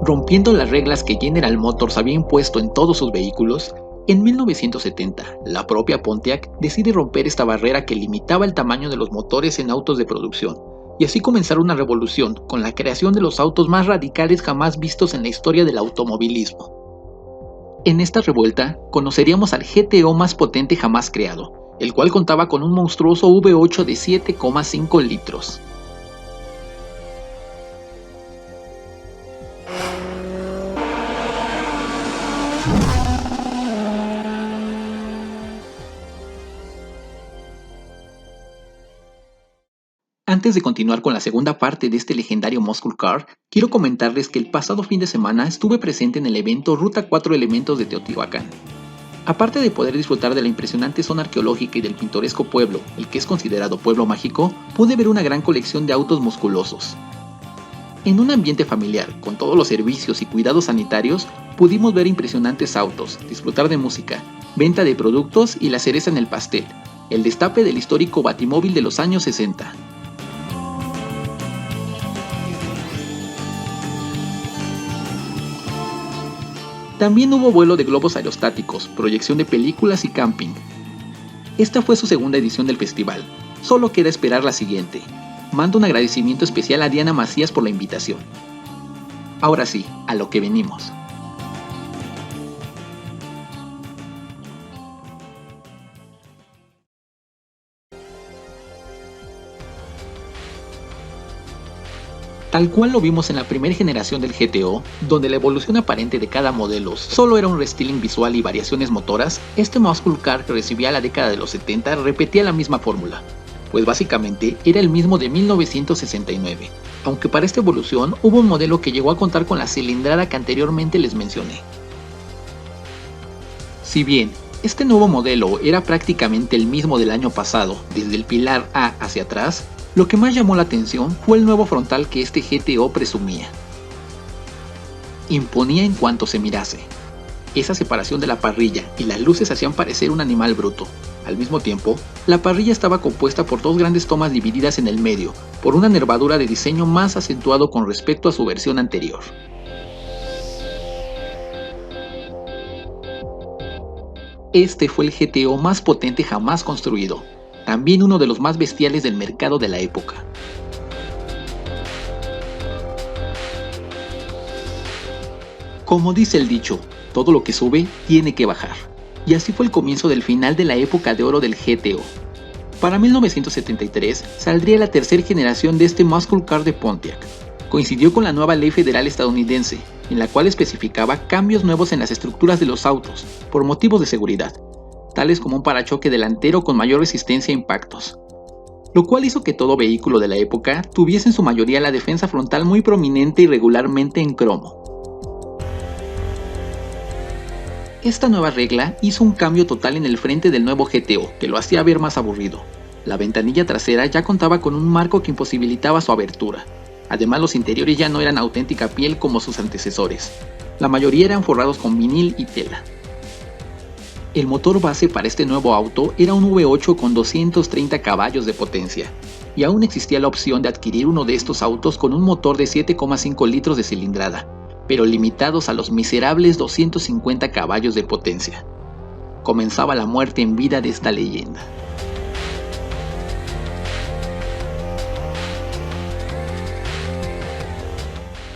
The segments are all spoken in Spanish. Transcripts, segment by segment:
Rompiendo las reglas que General Motors había impuesto en todos sus vehículos, en 1970, la propia Pontiac decide romper esta barrera que limitaba el tamaño de los motores en autos de producción, y así comenzar una revolución con la creación de los autos más radicales jamás vistos en la historia del automovilismo. En esta revuelta, conoceríamos al GTO más potente jamás creado, el cual contaba con un monstruoso V8 de 7,5 litros. Antes de continuar con la segunda parte de este legendario Muscle Car, quiero comentarles que el pasado fin de semana estuve presente en el evento Ruta 4 Elementos de Teotihuacán. Aparte de poder disfrutar de la impresionante zona arqueológica y del pintoresco pueblo, el que es considerado pueblo mágico, pude ver una gran colección de autos musculosos. En un ambiente familiar, con todos los servicios y cuidados sanitarios, pudimos ver impresionantes autos, disfrutar de música, venta de productos y la cereza en el pastel, el destape del histórico batimóvil de los años 60. También hubo vuelo de globos aerostáticos, proyección de películas y camping. Esta fue su segunda edición del festival, solo queda esperar la siguiente. Mando un agradecimiento especial a Diana Macías por la invitación. Ahora sí, a lo que venimos. Tal cual lo vimos en la primera generación del GTO, donde la evolución aparente de cada modelo solo era un restyling visual y variaciones motoras, este Muscle Car que recibía la década de los 70 repetía la misma fórmula, pues básicamente era el mismo de 1969, aunque para esta evolución hubo un modelo que llegó a contar con la cilindrada que anteriormente les mencioné. Si bien este nuevo modelo era prácticamente el mismo del año pasado, desde el pilar A hacia atrás, lo que más llamó la atención fue el nuevo frontal que este GTO presumía. Imponía en cuanto se mirase. Esa separación de la parrilla y las luces hacían parecer un animal bruto. Al mismo tiempo, la parrilla estaba compuesta por dos grandes tomas divididas en el medio, por una nervadura de diseño más acentuado con respecto a su versión anterior. Este fue el GTO más potente jamás construido, también uno de los más bestiales del mercado de la época. Como dice el dicho, todo lo que sube tiene que bajar, y así fue el comienzo del final de la época de oro del GTO. Para 1973 saldría la tercera generación de este Muscle Car de Pontiac. Coincidió con la nueva ley federal estadounidense, en la cual especificaba cambios nuevos en las estructuras de los autos, por motivos de seguridad, tales como un parachoque delantero con mayor resistencia a impactos, lo cual hizo que todo vehículo de la época tuviese en su mayoría la defensa frontal muy prominente y regularmente en cromo. Esta nueva regla hizo un cambio total en el frente del nuevo GTO, que lo hacía ver más aburrido. La ventanilla trasera ya contaba con un marco que imposibilitaba su abertura. Además, los interiores ya no eran auténtica piel como sus antecesores. La mayoría eran forrados con vinil y tela. El motor base para este nuevo auto era un V8 con 230 caballos de potencia, y aún existía la opción de adquirir uno de estos autos con un motor de 7,5 litros de cilindrada, pero limitados a los miserables 250 caballos de potencia. Comenzaba la muerte en vida de esta leyenda.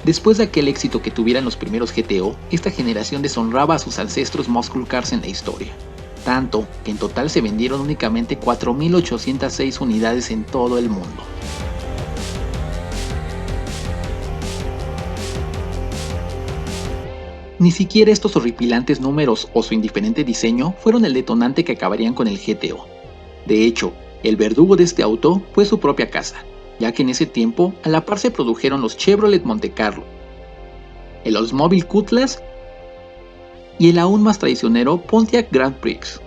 Después de aquel éxito que tuvieran los primeros GTO, esta generación deshonraba a sus ancestros Muscle Cars en la historia, tanto que en total se vendieron únicamente 4.806 unidades en todo el mundo. Ni siquiera estos horripilantes números o su indiferente diseño fueron el detonante que acabarían con el GTO. De hecho, el verdugo de este auto fue su propia casa, ya que en ese tiempo a la par se produjeron los Chevrolet Monte Carlo, el Oldsmobile Cutlass y el aún más traicionero Pontiac Grand Prix,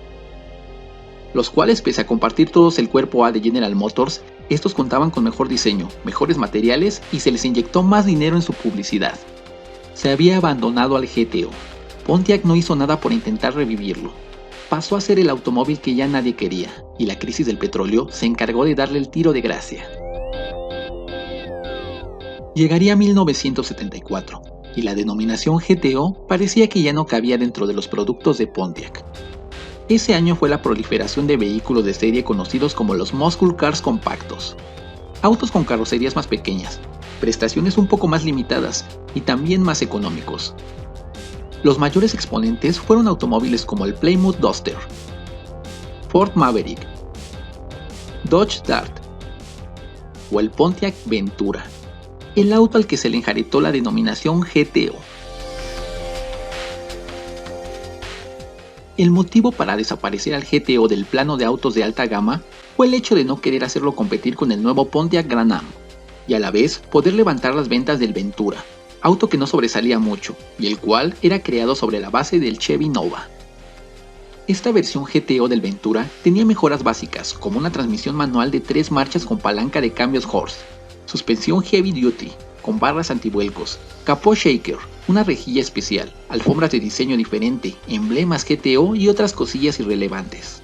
los cuales, pese a compartir todos el cuerpo A de General Motors, estos contaban con mejor diseño, mejores materiales y se les inyectó más dinero en su publicidad. Se había abandonado al GTO. Pontiac no hizo nada por intentar revivirlo. Pasó a ser el automóvil que ya nadie quería, y la crisis del petróleo se encargó de darle el tiro de gracia. Llegaría 1974, y la denominación GTO parecía que ya no cabía dentro de los productos de Pontiac. Ese año fue la proliferación de vehículos de serie conocidos como los Muscle Cars compactos, autos con carrocerías más pequeñas, prestaciones un poco más limitadas y también más económicos. Los mayores exponentes fueron automóviles como el Plymouth Duster, Ford Maverick, Dodge Dart o el Pontiac Ventura, el auto al que se le enjaretó la denominación GTO. El motivo para desaparecer al GTO del plano de autos de alta gama fue el hecho de no querer hacerlo competir con el nuevo Pontiac Grand Am, y a la vez poder levantar las ventas del Ventura, auto que no sobresalía mucho, y el cual era creado sobre la base del Chevy Nova. Esta versión GTO del Ventura tenía mejoras básicas, como una transmisión manual de 3 marchas con palanca de cambios Horse, suspensión Heavy Duty, con barras antivuelcos, capó shaker, una rejilla especial, alfombras de diseño diferente, emblemas GTO y otras cosillas irrelevantes.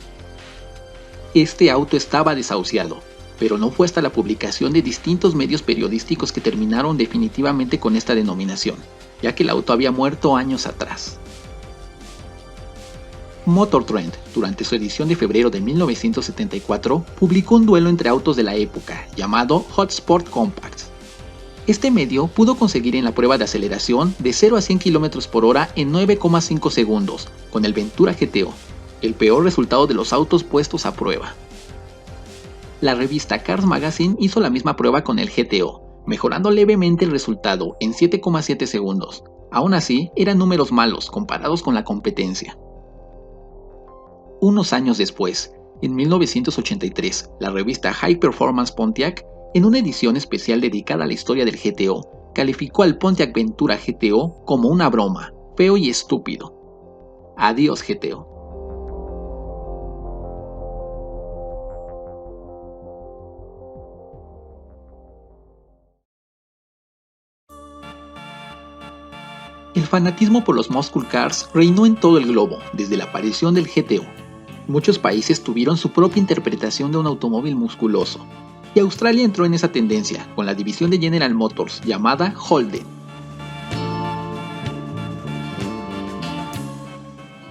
Este auto estaba desahuciado, pero no fue hasta la publicación de distintos medios periodísticos que terminaron definitivamente con esta denominación, ya que el auto había muerto años atrás. Motor Trend, durante su edición de febrero de 1974, publicó un duelo entre autos de la época, llamado Hot Sport Compacts. Este medio pudo conseguir en la prueba de aceleración de 0 a 100 km/h en 9,5 segundos, con el Ventura GTO, el peor resultado de los autos puestos a prueba. La revista Cars Magazine hizo la misma prueba con el GTO, mejorando levemente el resultado en 7,7 segundos. Aún así, eran números malos comparados con la competencia. Unos años después, en 1983, la revista High Performance Pontiac, en una edición especial dedicada a la historia del GTO, calificó al Pontiac Ventura GTO como una broma, feo y estúpido. Adiós GTO. El fanatismo por los muscle cars reinó en todo el globo desde la aparición del GTO. Muchos países tuvieron su propia interpretación de un automóvil musculoso, y Australia entró en esa tendencia con la división de General Motors llamada Holden.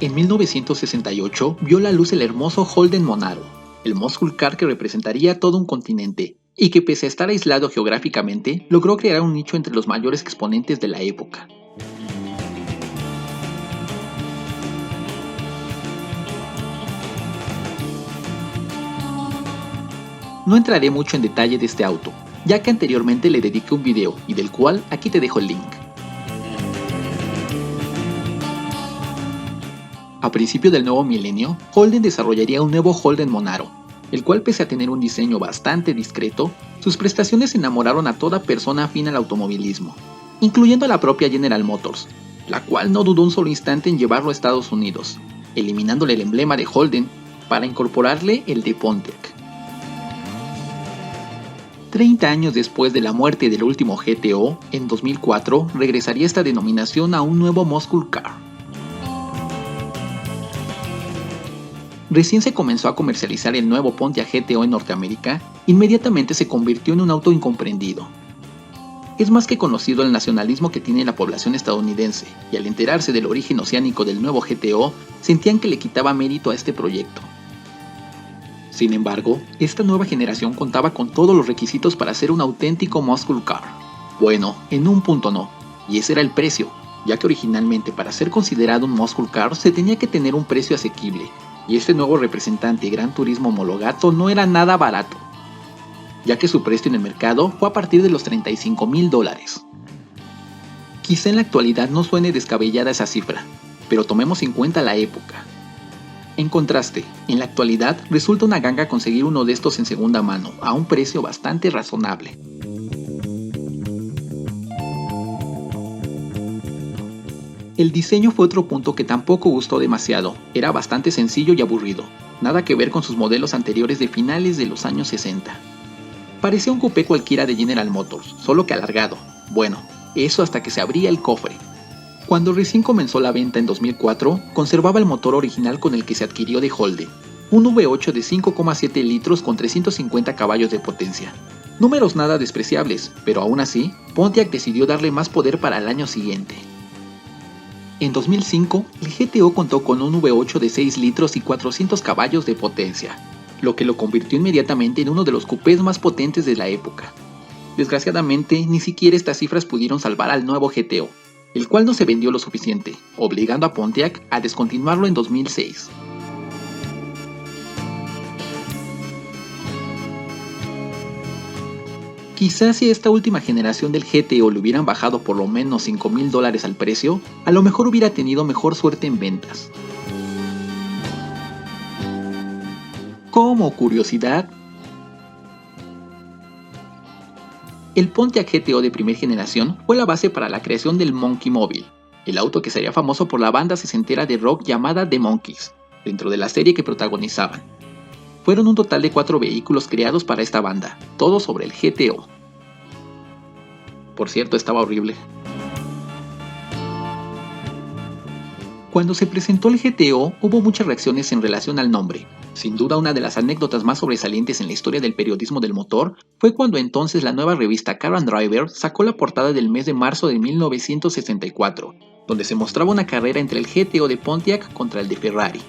En 1968 vio la luz el hermoso Holden Monaro, el muscle car que representaría todo un continente y que, pese a estar aislado geográficamente, logró crear un nicho entre los mayores exponentes de la época. No entraré mucho en detalle de este auto, ya que anteriormente le dediqué un video y del cual aquí te dejo el link. A principios del nuevo milenio, Holden desarrollaría un nuevo Holden Monaro, el cual, pese a tener un diseño bastante discreto, sus prestaciones enamoraron a toda persona afín al automovilismo, incluyendo a la propia General Motors, la cual no dudó un solo instante en llevarlo a Estados Unidos, eliminándole el emblema de Holden para incorporarle el de Pontiac. 30 años después de la muerte del último GTO, en 2004 regresaría esta denominación a un nuevo muscle car. Recién se comenzó a comercializar el nuevo Pontiac GTO en Norteamérica, inmediatamente se convirtió en un auto incomprendido. Es más que conocido el nacionalismo que tiene la población estadounidense, y al enterarse del origen oceánico del nuevo GTO, sentían que le quitaba mérito a este proyecto. Sin embargo, esta nueva generación contaba con todos los requisitos para ser un auténtico muscle car. Bueno, en un punto no, y ese era el precio, ya que originalmente para ser considerado un muscle car se tenía que tener un precio asequible, y este nuevo representante Gran Turismo homologado no era nada barato, ya que su precio en el mercado fue a partir de los $35,000. Quizá en la actualidad no suene descabellada esa cifra, pero tomemos en cuenta la época. En contraste, en la actualidad resulta una ganga conseguir uno de estos en segunda mano a un precio bastante razonable. El diseño fue otro punto que tampoco gustó demasiado, era bastante sencillo y aburrido, nada que ver con sus modelos anteriores de finales de los años 60. Parecía un coupé cualquiera de General Motors, solo que alargado. Bueno, eso hasta que se abría el cofre. Cuando recién comenzó la venta en 2004, conservaba el motor original con el que se adquirió de Holden, un V8 de 5,7 litros con 350 caballos de potencia. Números nada despreciables, pero aún así, Pontiac decidió darle más poder para el año siguiente. En 2005, el GTO contó con un V8 de 6 litros y 400 caballos de potencia, lo que lo convirtió inmediatamente en uno de los coupés más potentes de la época. Desgraciadamente, ni siquiera estas cifras pudieron salvar al nuevo GTO, el cual no se vendió lo suficiente, obligando a Pontiac a descontinuarlo en 2006. Quizás si esta última generación del GTO le hubieran bajado por lo menos $5,000 al precio, a lo mejor hubiera tenido mejor suerte en ventas. Como curiosidad, el Pontiac GTO de primera generación fue la base para la creación del Monkey Mobile, el auto que sería famoso por la banda sesentera de rock llamada The Monkees, dentro de la serie que protagonizaban. Fueron un total de 4 vehículos creados para esta banda, todos sobre el GTO. Por cierto, estaba horrible. Cuando se presentó el GTO, hubo muchas reacciones en relación al nombre. Sin duda, una de las anécdotas más sobresalientes en la historia del periodismo del motor fue cuando entonces la nueva revista Car and Driver sacó la portada del mes de marzo de 1964, donde se mostraba una carrera entre el GTO de Pontiac contra el de Ferrari.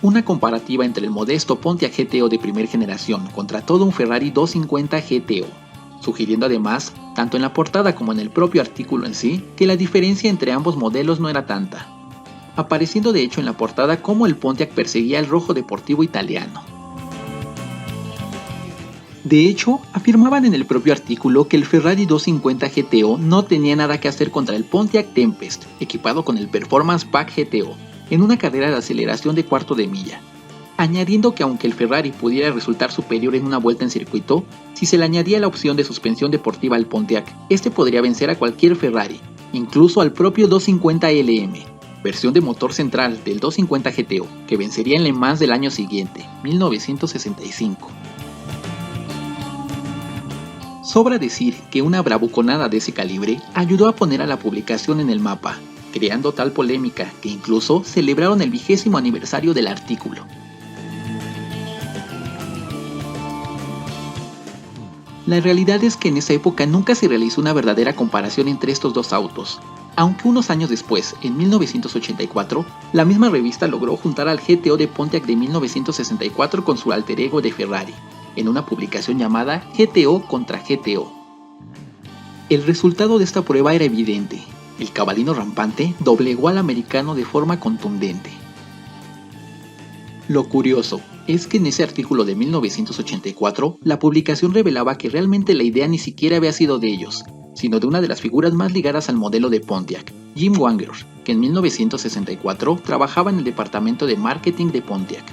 Una comparativa entre el modesto Pontiac GTO de primera generación contra todo un Ferrari 250 GTO, sugiriendo además, tanto en la portada como en el propio artículo en sí, que la diferencia entre ambos modelos no era tanta, apareciendo de hecho en la portada cómo el Pontiac perseguía el rojo deportivo italiano. De hecho, afirmaban en el propio artículo que el Ferrari 250 GTO no tenía nada que hacer contra el Pontiac Tempest, equipado con el Performance Pack GTO, en una carrera de aceleración de cuarto de milla, añadiendo que aunque el Ferrari pudiera resultar superior en una vuelta en circuito, si se le añadía la opción de suspensión deportiva al Pontiac, este podría vencer a cualquier Ferrari, incluso al propio 250 LM, versión de motor central del 250 GTO, que vencería en Le Mans del año siguiente, 1965. Sobra decir que una bravuconada de ese calibre ayudó a poner a la publicación en el mapa, creando tal polémica que incluso celebraron el 20º aniversario del artículo. La realidad es que en esa época nunca se realizó una verdadera comparación entre estos dos autos, aunque unos años después, en 1984, la misma revista logró juntar al GTO de Pontiac de 1964 con su alter ego de Ferrari, en una publicación llamada GTO contra GTO. El resultado de esta prueba era evidente. El cabalino rampante doblegó al americano de forma contundente. Lo curioso es que en ese artículo de 1984, la publicación revelaba que realmente la idea ni siquiera había sido de ellos, sino de una de las figuras más ligadas al modelo de Pontiac, Jim Wanger, que en 1964 trabajaba en el departamento de marketing de Pontiac.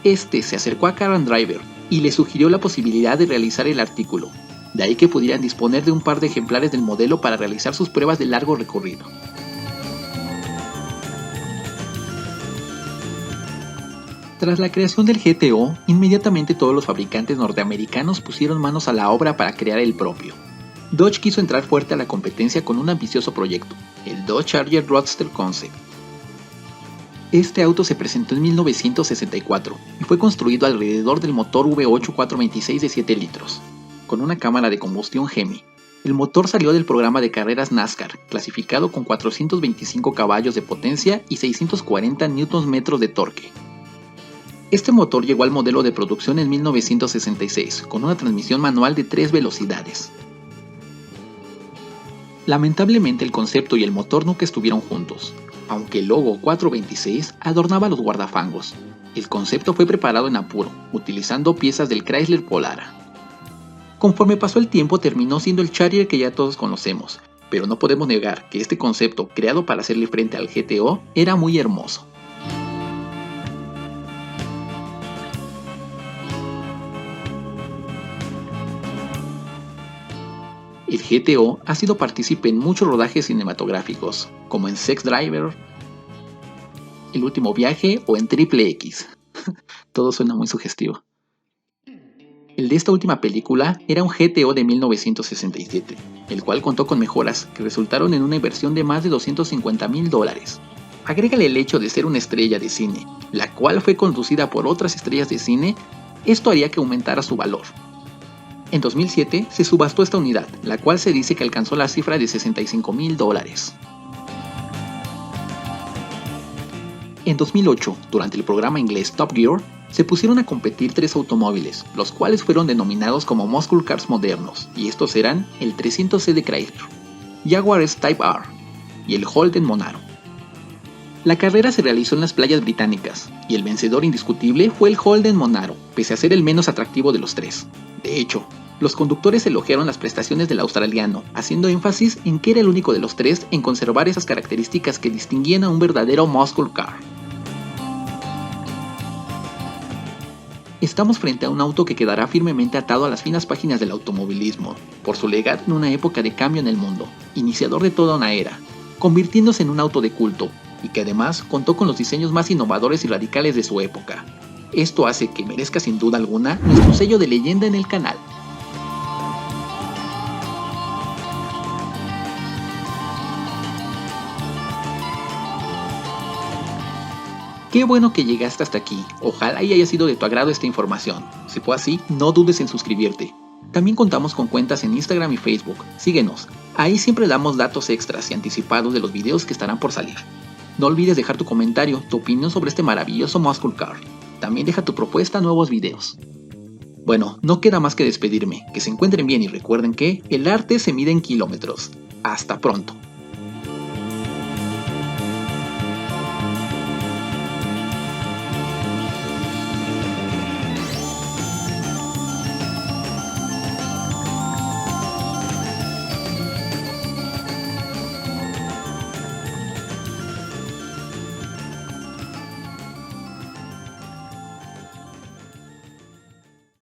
Este se acercó a Car and Driver y le sugirió la posibilidad de realizar el artículo, de ahí que pudieran disponer de un par de ejemplares del modelo para realizar sus pruebas de largo recorrido. Tras la creación del GTO, inmediatamente todos los fabricantes norteamericanos pusieron manos a la obra para crear el propio. Dodge quiso entrar fuerte a la competencia con un ambicioso proyecto, el Dodge Charger Roadster Concept. Este auto se presentó en 1964 y fue construido alrededor del motor V8 426 de 7 litros. Con una cámara de combustión Hemi. El motor salió del programa de carreras NASCAR, clasificado con 425 caballos de potencia y 640 Nm de torque. Este motor llegó al modelo de producción en 1966, con una transmisión manual de 3 velocidades. Lamentablemente el concepto y el motor nunca estuvieron juntos, aunque el logo 426 adornaba los guardafangos. El concepto fue preparado en apuro, utilizando piezas del Chrysler Polara. Conforme pasó el tiempo terminó siendo el Charger que ya todos conocemos, pero no podemos negar que este concepto, creado para hacerle frente al GTO, era muy hermoso. El GTO ha sido partícipe en muchos rodajes cinematográficos, como en Sex Driver, El último viaje o en Triple X. Todo suena muy sugestivo. El de esta última película era un GTO de 1967, el cual contó con mejoras que resultaron en una inversión de más de $250,000. Agrégale el hecho de ser una estrella de cine, la cual fue conducida por otras estrellas de cine, Esto haría que aumentara su valor. En 2007 se subastó esta unidad, la cual se dice que alcanzó la cifra de $65,000. En 2008, durante el programa inglés Top Gear, se pusieron a competir 3 automóviles, los cuales fueron denominados como Muscle Cars modernos, y estos eran el 300C de Chrysler, Jaguar S-Type R y el Holden Monaro. La carrera se realizó en las playas británicas, y el vencedor indiscutible fue el Holden Monaro, pese a ser el menos atractivo de los 3. De hecho, los conductores elogiaron las prestaciones del australiano, haciendo énfasis en que era el único de los 3 en conservar esas características que distinguían a un verdadero muscle car. Estamos frente a un auto que quedará firmemente atado a las finas páginas del automovilismo, por su legado en una época de cambio en el mundo, iniciador de toda una era, convirtiéndose en un auto de culto, y que además contó con los diseños más innovadores y radicales de su época. Esto hace que merezca sin duda alguna nuestro sello de leyenda en el canal. Qué bueno que llegaste hasta aquí, ojalá y haya sido de tu agrado esta información. Si fue así, no dudes en suscribirte. También contamos con cuentas en Instagram y Facebook, síguenos, ahí siempre damos datos extras y anticipados de los videos que estarán por salir. No olvides dejar tu comentario, tu opinión sobre este maravilloso muscle car. También deja tu propuesta a nuevos videos. Bueno, no queda más que despedirme, que se encuentren bien y recuerden que el arte se mide en kilómetros. Hasta pronto.